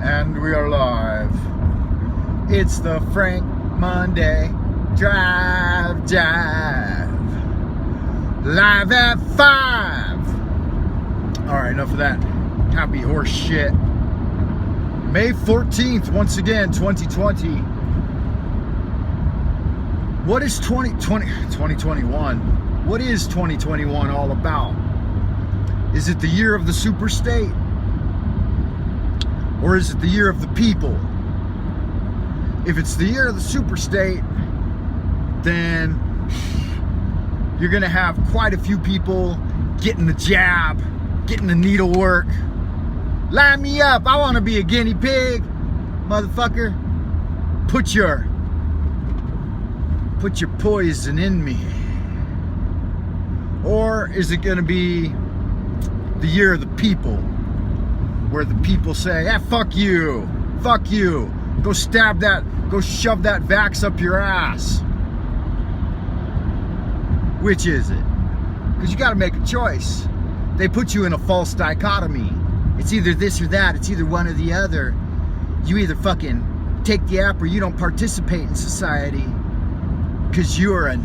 And we are live. It's the Frank Monday Drive Jive. Live at 5. Alright, enough of that happy horse shit. May 14th, once again, 2020. What is 2021? What is 2021 all about? Is it the year of the super state? Or is it the year of the people? If it's the year of the super state, then you're gonna have quite a few people getting the jab, getting the needlework. Line me up, I wanna be a guinea pig, motherfucker. Put your poison in me. Or is it gonna be the year of the people, where the people say, fuck you, go stab that, go shove that vax up your ass? Which is it? Because you got to make a choice. They put you in a false dichotomy. It's either this or that, it's either one or the other. You either fucking take the app or you don't participate in society because you're an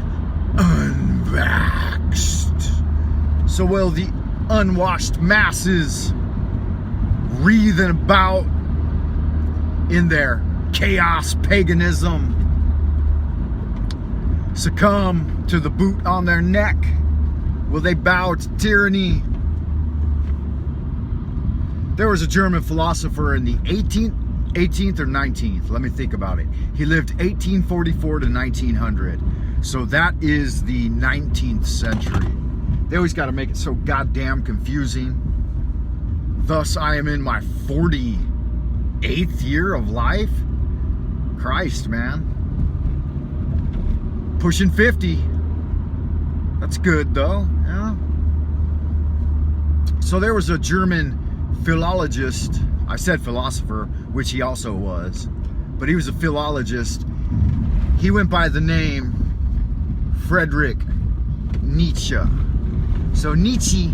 unvaxxed. So will the unwashed masses wreathing about in their chaos paganism succumb to the boot on their neck? Will they bow to tyranny? There was a German philosopher in the 18th or 19th, let me think about it. He lived 1844 to 1900, so that is the 19th century. They always got to make it so goddamn confusing. Thus, I am in my 48th year of life. Christ, man. Pushing 50. That's good, though. Yeah. So there was a German philologist. I said philosopher, which he also was. But he was a philologist. He went by the name Friedrich Nietzsche. So Nietzsche.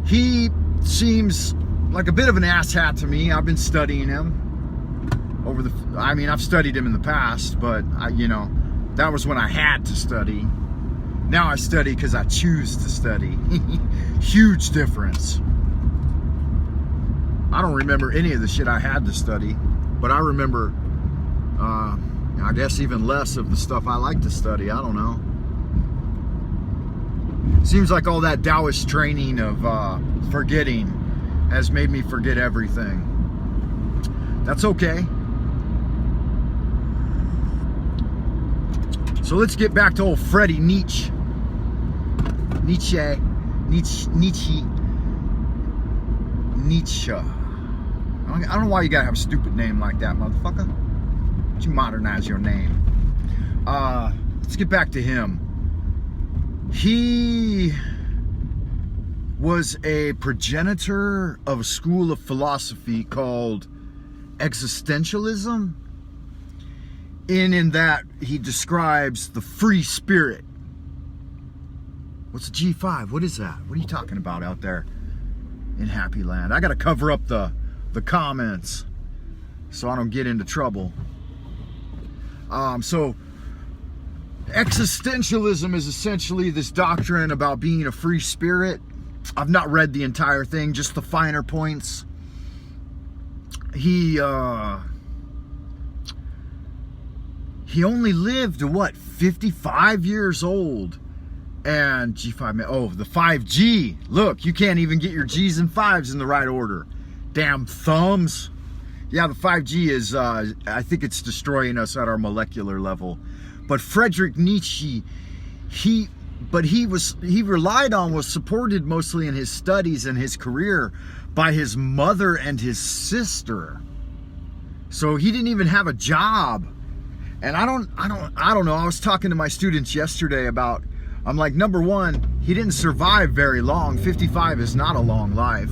He seems like a bit of an asshat to me. I've been studying him I've studied him in the past, but that was when I had to study. Now I study because I choose to study. Huge difference. I don't remember any of the shit I had to study, but I remember, I guess even less of the stuff I like to study. I don't know. Seems like all that Taoist training of forgetting has made me forget everything. That's okay. So let's get back to old Freddie Nietzsche. Nietzsche. I don't know why you gotta have a stupid name like that, motherfucker. Why don't you modernize your name? Let's get back to him. He was a progenitor of a school of philosophy called existentialism, in that he describes the free spirit. What's a G5? What is that? What are you talking about out there in Happy Land? I gotta cover up the comments so I don't get into trouble. So existentialism is essentially this doctrine about being a free spirit. I've not read the entire thing, just the finer points. He only lived to 55 years old. And G5, the 5G. Look, you can't even get your G's and 5s in the right order. Damn thumbs. Yeah, the 5G is, I think it's destroying us at our molecular level. But Friedrich Nietzsche, he relied on, was supported mostly in his studies and his career by his mother and his sister. So he didn't even have a job. And I don't know. I was talking to my students yesterday about, I'm like, number one, he didn't survive very long. 55 is not a long life.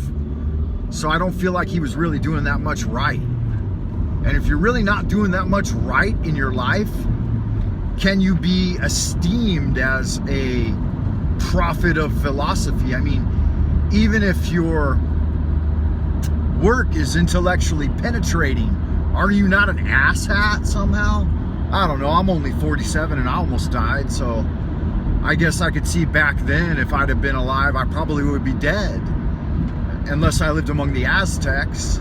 So I don't feel like he was really doing that much right. And if you're really not doing that much right in your life, can you be esteemed as a prophet of philosophy? I mean, even if you're work is intellectually penetrating, are you not an asshat somehow? I don't know. I'm only 47 and I almost died, so I guess I could see back then, if I'd have been alive, I probably would be dead. Unless I lived among the Aztecs,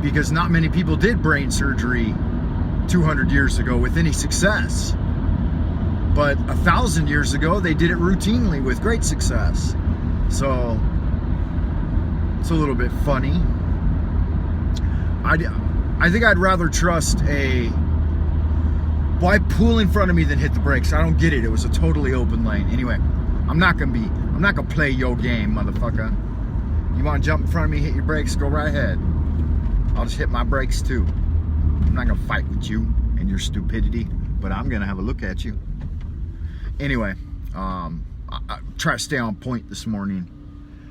because not many people did brain surgery 200 years ago with any success. But 1,000 years ago, they did it routinely with great success. So it's a little bit funny. I think I'd rather trust why pull in front of me than hit the brakes? I don't get it. It was a totally open lane. Anyway, I'm not gonna play your game, motherfucker. You want to jump in front of me, hit your brakes, go right ahead. I'll just hit my brakes too. I'm not gonna fight with you and your stupidity, but I'm gonna have a look at you. Anyway, I try to stay on point this morning.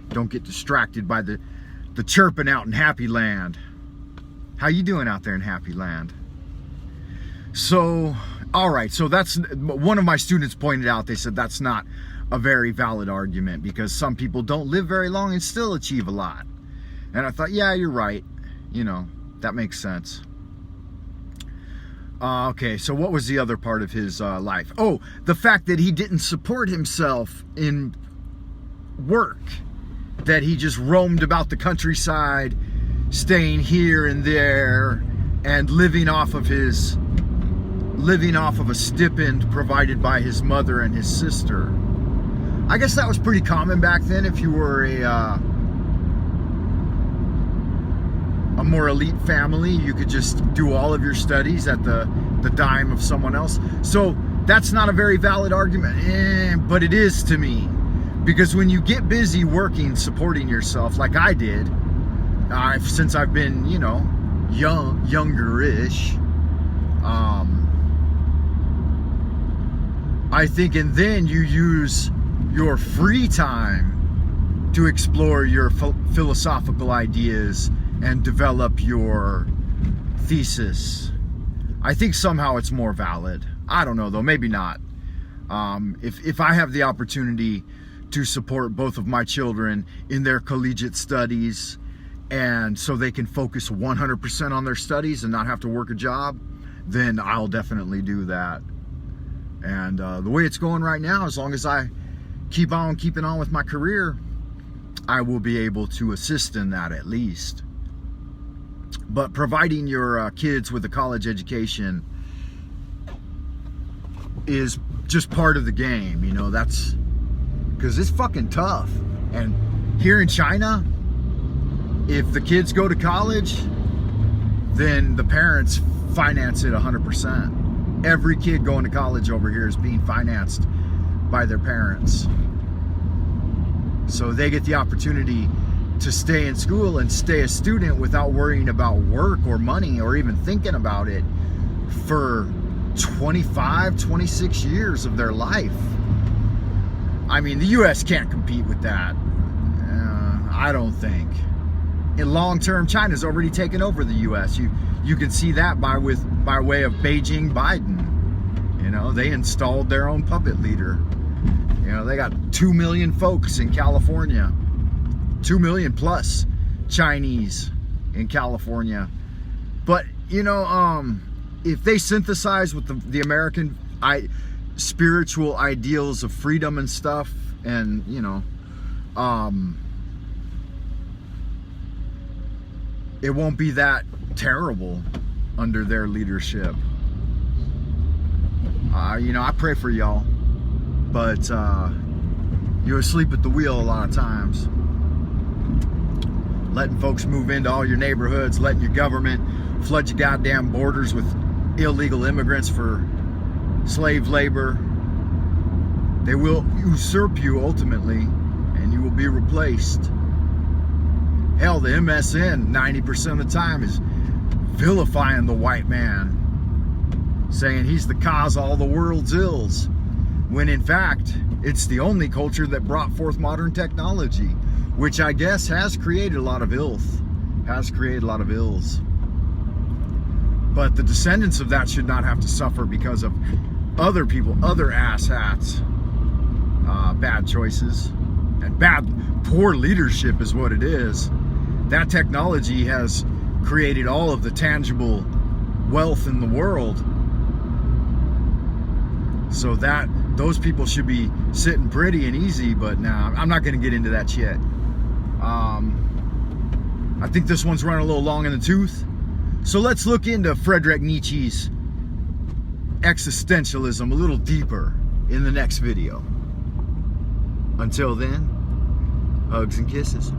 Don't get distracted by the chirping out in Happy Land. How you doing out there in Happy Land? So, all right, so that's one of my students pointed out. They said that's not a very valid argument because some people don't live very long and still achieve a lot. And I thought, yeah, you're right. You know, that makes sense. Okay, so what was the other part of his life? Oh, the fact that he didn't support himself in work, that he just roamed about the countryside, staying here and there, and living off of a stipend provided by his mother and his sister. I guess that was pretty common back then. If you were a more elite family, you could just do all of your studies at the dime of someone else. So that's not a very valid argument, but it is to me, because when you get busy working, supporting yourself like I did, since I've been, you know, younger-ish, I think, and then you use your free time to explore your philosophical ideas and develop your thesis. I think somehow it's more valid. I don't know though, maybe not. If I have the opportunity to support both of my children in their collegiate studies, and so they can focus 100% on their studies and not have to work a job, then I'll definitely do that. And the way it's going right now, as long as I keep on keeping on with my career, I will be able to assist in that at least. But providing your kids with a college education is just part of the game, you know. That's because it's fucking tough. And here in China, if the kids go to college, then the parents finance it 100%. Every kid going to college over here is being financed by their parents. So they get the opportunity to stay in school and stay a student without worrying about work or money or even thinking about it for 25, 26 years of their life. I mean, the U.S. can't compete with that. I don't think. In long term, China's already taken over the U.S. You can see that by way of Beijing Biden. You know, they installed their own puppet leader. You know, they got 2 million folks in California. 2 million plus Chinese in California. But, you know, if they synthesize with the American spiritual ideals of freedom and stuff, and, you know, it won't be that terrible under their leadership. You know, I pray for y'all, but you're asleep at the wheel a lot of times. Letting folks move into all your neighborhoods, letting your government flood your goddamn borders with illegal immigrants for slave labor. They will usurp you ultimately, and you will be replaced. Hell, the MSN 90% of the time is vilifying the white man, saying he's the cause of all the world's ills, when in fact it's the only culture that brought forth modern technology, which I guess has created a lot of ills. But the descendants of that should not have to suffer because of other people, other asshats, bad choices, and poor leadership is what it is. that technology has created all of the tangible wealth in the world. So that those people should be sitting pretty and easy, but nah, I'm not going to get into that yet. I think this one's running a little long in the tooth. So let's look into Friedrich Nietzsche's existentialism a little deeper in the next video. Until then, hugs and kisses.